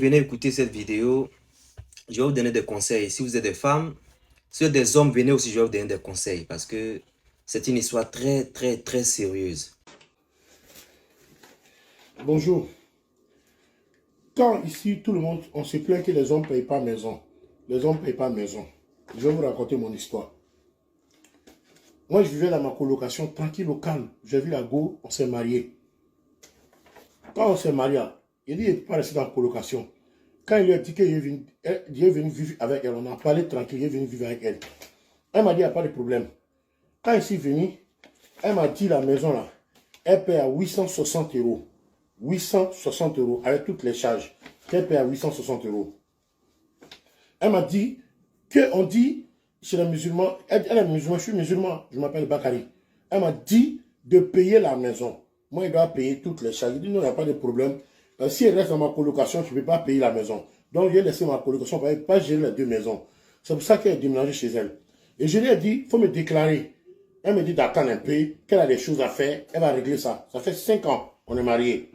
Venez écouter cette vidéo, je vais vous donner des conseils. Si vous êtes des femmes, si vous êtes des hommes, venez aussi, je vais vous donner des conseils parce que c'est une histoire très sérieuse. Bonjour. Quand ici, tout le monde, on se plaint que les hommes ne payent pas maison. Les hommes ne payent pas maison. Je vais vous raconter mon histoire. Moi, je vivais dans ma colocation, tranquille, au calme. J'ai vu la go, on s'est mariés. Quand on s'est mariés, il dit, il ne peut pas rester dans la colocation. Quand il lui a dit qu'il est venu vivre avec elle, on a parlé tranquille, il est venu vivre avec elle. Elle m'a dit, il n'y a pas de problème. Quand il est venu, elle m'a dit, la maison là, elle paye à 860 euros. 860 euros avec toutes les charges. Qu'elle paye à 860 euros. Elle m'a dit qu'on dit chez les musulmans, elle est musulmane, je suis musulman, je m'appelle Bakari. Elle m'a dit de payer la maison. Moi, il doit payer toutes les charges. Je dis non, il n'y a pas de problème. Si elle reste dans ma colocation, je ne peux pas payer la maison. Donc, j'ai laissé ma colocation pour ne pas gérer les deux maisons. C'est pour ça qu'elle est déménagée chez elle. Et je lui ai dit, il faut me déclarer. Elle me dit d'attendre un peu, qu'elle a des choses à faire, elle va régler ça. Ça fait 5 ans qu'on est mariés.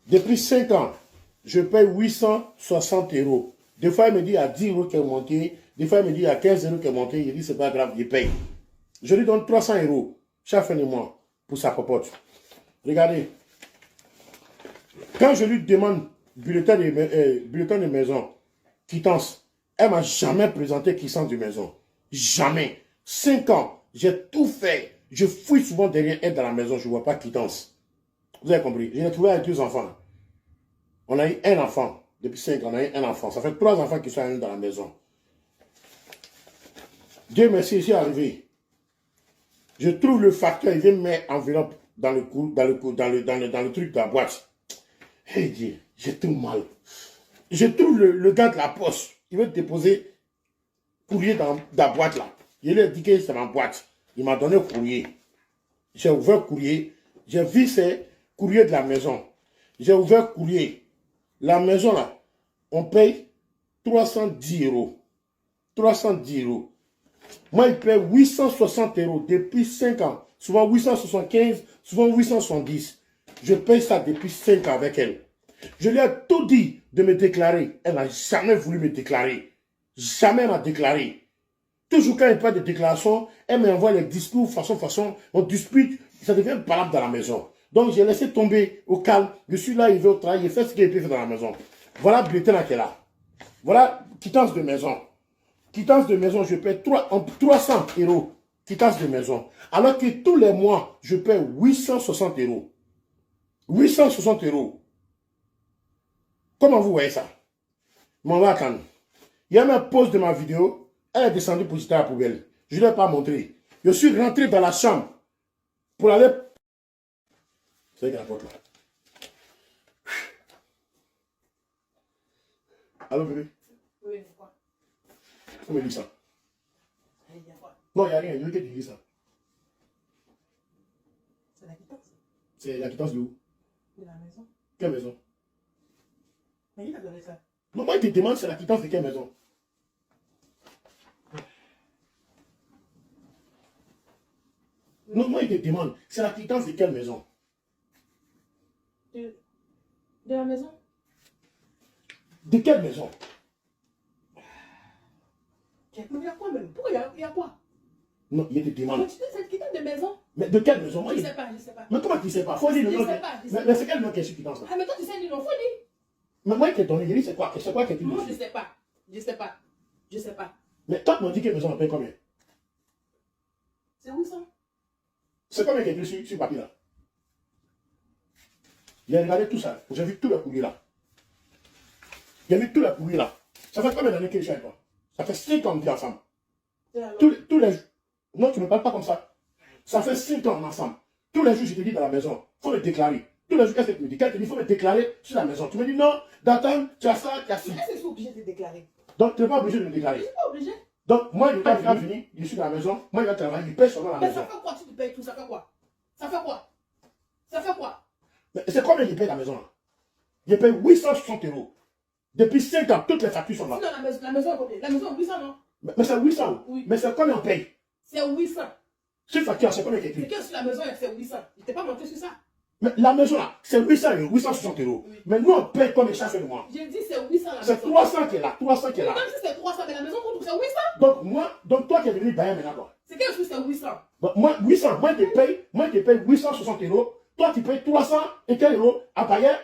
Depuis 5 ans, je paye 860 euros. Des fois, elle me dit il y a 10 euros qu'elle est montée. Des fois, elle me dit il y a 15 euros qu'elle est montée. Je dis c'est pas grave, je paye. Je lui donne 300 euros chaque fin de mois pour sa popote. Regardez. Quand je lui demande bulletin de maison, quittance, elle ne m'a jamais présenté quittance de maison. Jamais. 5 ans, j'ai tout fait. Je fouille souvent derrière elle dans la maison, je ne vois pas quittance. Vous avez compris? Je l'ai trouvé avec 2 enfants. On a eu un enfant. Depuis 5 ans, on a eu un enfant. Ça fait 3 enfants qui sont allés dans la maison. Dieu merci, je suis arrivé. Je trouve le facteur, il vient me mettre enveloppe dans le truc de la boîte. Hey Dieu, j'ai tout mal. Je trouve le gars de la poste. Il veut déposer courrier dans la boîte là. Il lui a dit que c'est ma boîte. Il m'a donné courrier. J'ai ouvert courrier. J'ai vu ces courriers de la maison. J'ai ouvert courrier. La maison là, on paye 310 euros. 310 euros. Moi, il paye 860 euros depuis 5 ans. Souvent 875, souvent 870. Je paye ça depuis 5 ans avec elle. Je lui ai tout dit de me déclarer. Elle n'a jamais voulu me déclarer. Jamais m'a déclaré. Toujours quand il parle de déclaration, elle m'envoie les discours façon. On dispute, ça devient valable dans la maison. Donc j'ai laissé tomber au calme. Je suis là, il veut au travail, il fait ce qu'il peut faire dans la maison. Voilà le bulletin qui est là. Voilà quittance de maison. Quittance de maison, je paie 300 euros. Quittance de maison. Alors que tous les mois, je paie 860 euros. 860 euros. Comment vous voyez ça? M'en va attendre. Il y a même pause de ma vidéo. Elle est descendue pour jeter à la poubelle. Je ne l'ai pas montré. Je suis rentré dans la chambre pour aller. C'est la porte là. Allô bébé? Oui, quoi? Faut me dire ça. Il y a quoi? Non, il n'y a rien. Je veux que tu dises ça. C'est la quittance. C'est la quittance de où? De la maison. Quelle maison? Mais qui t'a donné ça? Non, moi, il te demande c'est la quittance de quelle maison? Non, moi, il te demande c'est la quittance de quelle maison? De la maison? De quelle maison? Mais il y a quoi même? Pourquoi il y a quoi? Non, il te demande. Mais tu dis cette quittance de maison? Mais de quelle maison? Moi, Je sais pas. Mais comment tu sais pas? Faut dire le Je nom. sais pas. Mais c'est quel nom qui est sur quittance là? Ah, mais toi tu sais le nom, faut dire. Mais moi, il t'a donné, il dit c'est quoi? C'est quoi que tu Moi dis? je sais pas. Mais toi, tu m'as dit que maison on paye combien? C'est où ça? C'est combien qui est écrit sur papier là? J'ai regardé tout ça. J'ai vu tout le courrier là. J'ai vu tout le courrier là. Ça fait combien d'années que je suis avec toi? Ça fait 5 ans qu'on est ensemble. Tous les jours. Non, tu ne me parles pas comme ça. Ça fait 5 ans ensemble. Tous les jours, je te dis dans la maison, il faut me déclarer. Tous les jours, qu'est-ce que tu me dis? Quand tu dis, il faut me déclarer sur la maison. Tu me dis non, d'attendre, tu as ça, tu as ci. Est-ce que je suis obligé de te déclarer? Donc, tu n'es pas obligé de me Je déclarer. suis pas obligé. Donc, moi, quand il va venir, je suis dans la maison, moi, il va travailler, il paye seulement la Mais maison. ça fait quoi? Tu te payes tout, ça fait quoi? Ça fait quoi? Ça fait quoi? Mais c'est combien il paye la maison là? Il paye 860 euros. Depuis 5 ans, toutes les factures sont là. Sinon, la maison est combien? La maison est 800, non? Mais c'est 800. Oui. Mais c'est combien on paye? C'est 800. Sur facture, c'est combien qui est C'est écrit? que sur la maison, c'est 800. Je t'ai pas montré sur ça. Mais la maison là, c'est 800 euros, 860 euros. Oui. Mais nous, on paye comme ça fait de moi. J'ai dit c'est 800 la maison. C'est 300 qui est là, 300 qui est là. Même si c'est 300, mais la maison qu'on trouve c'est 800. Donc toi qui es venu bailler maintenant, quoi. C'est quel jour c'est 800? Bon, moi, 800, moi je te paye 860 euros. Toi, tu payes 300 et quel euros à bailler.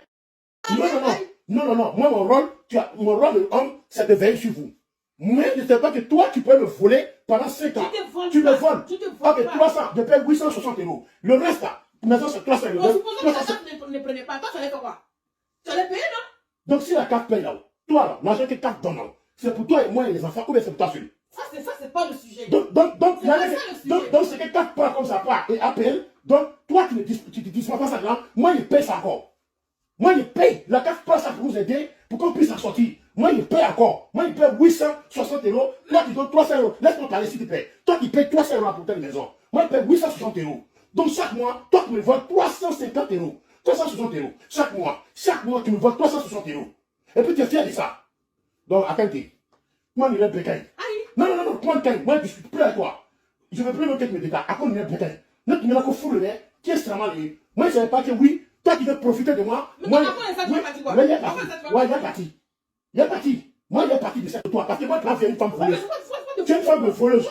Non. Moi, mon rôle de homme, c'est de veiller sur vous. Mais je ne sais pas que toi, tu peux me voler pendant 5 ans. Tu me voles. Tu te voles. Ok, 300, je paye 860 euros. Le reste là, maison c'est 300 euros. Bon, supposons que la carte ne prenait pas. Toi, tu allais faire quoi? Tu allais payer, non? Donc si la carte paye là, toi là, l'argent que carte donne là, c'est pour toi et moi et les enfants ou bien c'est pour toi seul? Ça, c'est pas le sujet. Donc, c'est que carte part comme ça part et appelle. Donc, toi, tu ne disposes pas ça là. Moi, je paye ça encore. Moi, je paye. La carte passe ça pour vous aider, pour qu'on puisse en sortir. Moi, je paye encore. Moi, je paye 860 euros. Toi, tu donnes 300 euros. Laisse-moi parler si tu payes. Toi, tu payes 300 euros pour telle maison. Moi, je paye 860 euros. Donc, chaque mois, toi, tu me voles 350 euros. 360 euros. Chaque mois, tu me voles 360 euros. Et puis, tu es fier de ça. Donc, attends, moi, je vais bécaye. Non, moi, je ne discute plus avec toi. Je ne veux plus me mettre mes dégâts. À quoi je vais bécaye? Notre numéro fou le nez, qui est extrêmement lié. Moi, je ne savais pas que oui, toi qui veux profiter de moi. Mais moi, il est parti quoi? Ouais, il est parti. Il est parti. Moi, il est parti de ça de toi. Parce que moi, tu es une femme voleuse. Tu es une femme voleuse.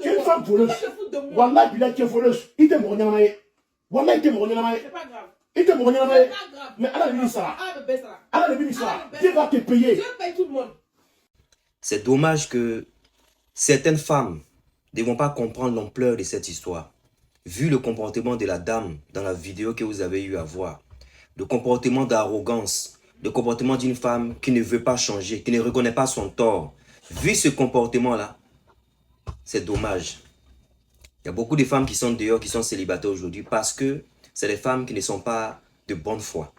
Tu es une femme voleuse. Wallah, tu es voleuse. Il t'est mouru dans la main. Wallah, il t'est mouru dans la main. C'est pas grave. Il t'est mouru dans la main. C'est pas grave. Mais à la limite, ça. Ah, À la limite, ça. Qui va te payer? Je paye tout le monde. C'est dommage que certaines femmes ne vont pas comprendre l'ampleur de cette histoire. Vu le comportement de la dame dans la vidéo que vous avez eu à voir, le comportement d'arrogance, le comportement d'une femme qui ne veut pas changer, qui ne reconnaît pas son tort, vu ce comportement-là, c'est dommage. Il y a beaucoup de femmes qui sont dehors, qui sont célibataires aujourd'hui parce que c'est des femmes qui ne sont pas de bonne foi.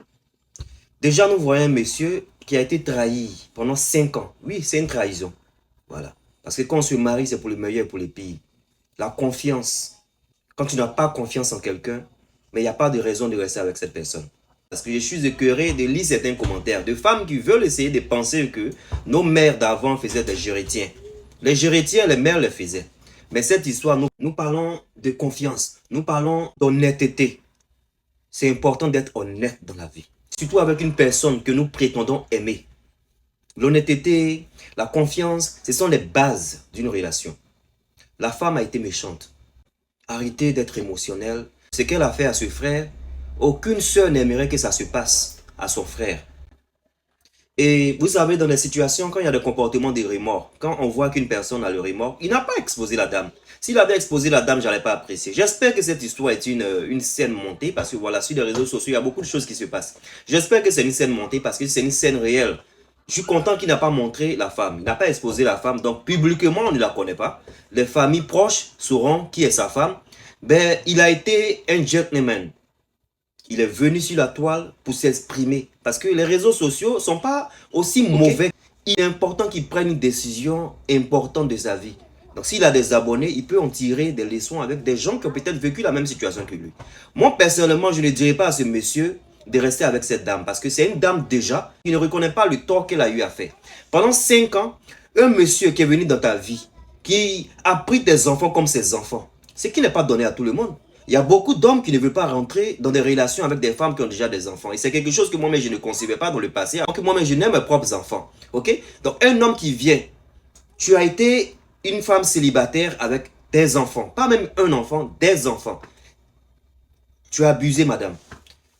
Déjà, nous voyons un monsieur qui a été trahi pendant 5 ans. Oui, c'est une trahison. Voilà. Parce que quand on se marie, c'est pour le meilleur et pour le pire. La confiance. Quand tu n'as pas confiance en quelqu'un, mais il n'y a pas de raison de rester avec cette personne. Parce que je suis écœuré de lire certains commentaires de femmes qui veulent essayer de penser que nos mères d'avant faisaient des gérétiens. Les gérétiens, les mères les faisaient. Mais cette histoire, nous parlons de confiance. Nous parlons d'honnêteté. C'est important d'être honnête dans la vie. Surtout avec une personne que nous prétendons aimer. L'honnêteté, la confiance, ce sont les bases d'une relation. La femme a été méchante. Arrêtez d'être émotionnelle. Ce qu'elle a fait à ce frère, aucune sœur n'aimerait que ça se passe à son frère. Et vous savez, dans des situations, quand il y a des comportements de remords, quand on voit qu'une personne a le remords, il n'a pas exposé la dame. S'il avait exposé la dame, je n'allais pas apprécier. J'espère que cette histoire est une scène montée, parce que voilà, sur les réseaux sociaux, il y a beaucoup de choses qui se passent. J'espère que c'est une scène montée, parce que c'est une scène réelle. Je suis content qu'il n'a pas montré la femme. Il n'a pas exposé la femme, donc publiquement, on ne la connaît pas. Les familles proches sauront qui est sa femme. Ben, il a été un gentleman. Il est venu sur la toile pour s'exprimer. Parce que les réseaux sociaux ne sont pas aussi mauvais. Il est important qu'il prenne une décision importante de sa vie. Donc s'il a des abonnés, il peut en tirer des leçons avec des gens qui ont peut-être vécu la même situation que lui. Moi, personnellement, je ne dirais pas à ce monsieur de rester avec cette dame. Parce que c'est une dame déjà qui ne reconnaît pas le tort qu'elle a eu à faire. Pendant 5 ans, un monsieur qui est venu dans ta vie, qui a pris tes enfants comme ses enfants, ce qui n'est pas donné à tout le monde. Il y a beaucoup d'hommes qui ne veulent pas rentrer dans des relations avec des femmes qui ont déjà des enfants. Et c'est quelque chose que moi-même je ne concevais pas dans le passé. Alors que moi-même je n'aime mes propres enfants. Ok? Donc un homme qui vient, tu as été une femme célibataire avec des enfants. Pas même un enfant, des enfants. Tu as abusé, madame.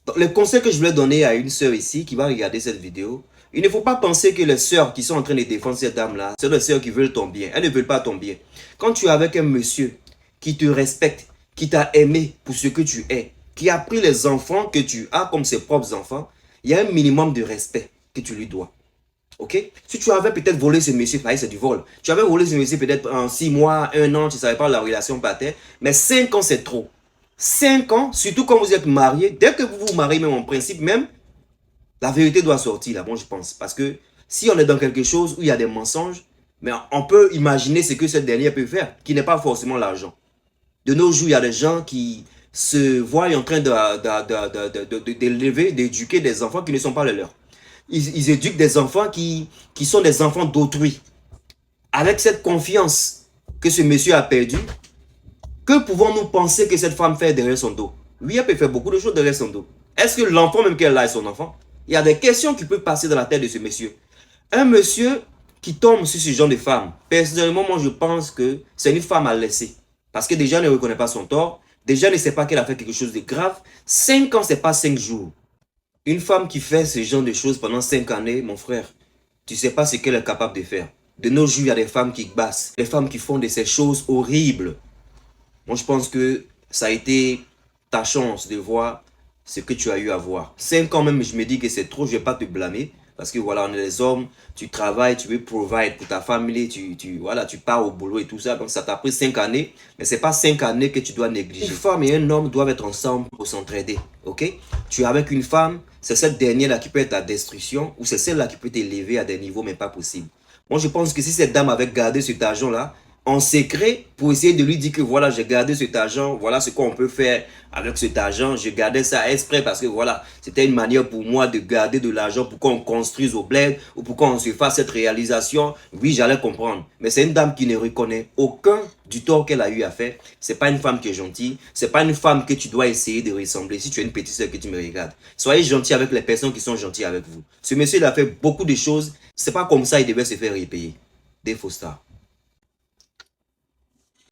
Donc, le conseil que je voulais donner à une sœur ici qui va regarder cette vidéo, il ne faut pas penser que les sœurs qui sont en train de défendre cette dame-là, c'est les sœurs qui veulent ton bien. Elles ne veulent pas ton bien. Quand tu es avec un monsieur qui te respecte, qui t'a aimé pour ce que tu es, qui a pris les enfants que tu as comme ses propres enfants, il y a un minimum de respect que tu lui dois. Ok? Si tu avais peut-être volé ce monsieur, c'est du vol. Tu avais volé ce monsieur peut-être en 6 mois, 1 an, tu ne savais pas la relation partait. Mais 5 ans, c'est trop. 5 ans, surtout quand vous êtes mariés, dès que vous vous mariez, même en principe, même, la vérité doit sortir là, moi je pense. Parce que si on est dans quelque chose où il y a des mensonges, mais on peut imaginer ce que cette dernière peut faire, qui n'est pas forcément l'argent. De nos jours, il y a des gens qui se voient en train d'élever, d'éduquer des enfants qui ne sont pas les leurs. Ils éduquent des enfants qui sont des enfants d'autrui. Avec cette confiance que ce monsieur a perdue, que pouvons-nous penser que cette femme fait derrière son dos? Oui, elle peut faire beaucoup de choses derrière son dos. Est-ce que l'enfant même qu'elle a est son enfant? Il y a des questions qui peuvent passer dans la tête de ce monsieur. Un monsieur qui tombe sur ce genre de femme, personnellement, moi je pense que c'est une femme à laisser. Parce que déjà, elle ne reconnaît pas son tort. Déjà, elle ne sait pas qu'elle a fait quelque chose de grave. 5 ans, c'est pas 5 jours. Une femme qui fait ce genre de choses pendant 5 années, mon frère, tu ne sais pas ce qu'elle est capable de faire. De nos jours, il y a des femmes qui bassent, des femmes qui font de ces choses horribles. Moi, je pense que ça a été ta chance de voir ce que tu as eu à voir. 5 ans même, je me dis que c'est trop, je ne vais pas te blâmer. Parce que voilà, on est des hommes, tu travailles, tu veux provide pour ta famille, voilà, tu pars au boulot et tout ça. Donc ça t'a pris 5 années, mais ce n'est pas 5 années que tu dois négliger. Une femme et un homme doivent être ensemble pour s'entraider, ok? Tu es avec une femme, c'est cette dernière-là qui peut être ta destruction, ou c'est celle-là qui peut t'élever à des niveaux mais pas possibles. Moi, je pense que si cette dame avait gardé cet argent-là, en secret, pour essayer de lui dire que voilà, j'ai gardé cet argent, voilà ce qu'on peut faire avec cet argent, je gardais ça exprès parce que voilà, c'était une manière pour moi de garder de l'argent pour qu'on construise au bled ou pour qu'on se fasse cette réalisation. Oui, j'allais comprendre. Mais c'est une dame qui ne reconnaît aucun du tort qu'elle a eu à faire. C'est pas une femme qui est gentille, c'est pas une femme que tu dois essayer de ressembler. Si tu es une petite soeur que tu me regardes, soyez gentil avec les personnes qui sont gentilles avec vous. Ce monsieur, il a fait beaucoup de choses, c'est pas comme ça il devait se faire repayer. Des faux stars.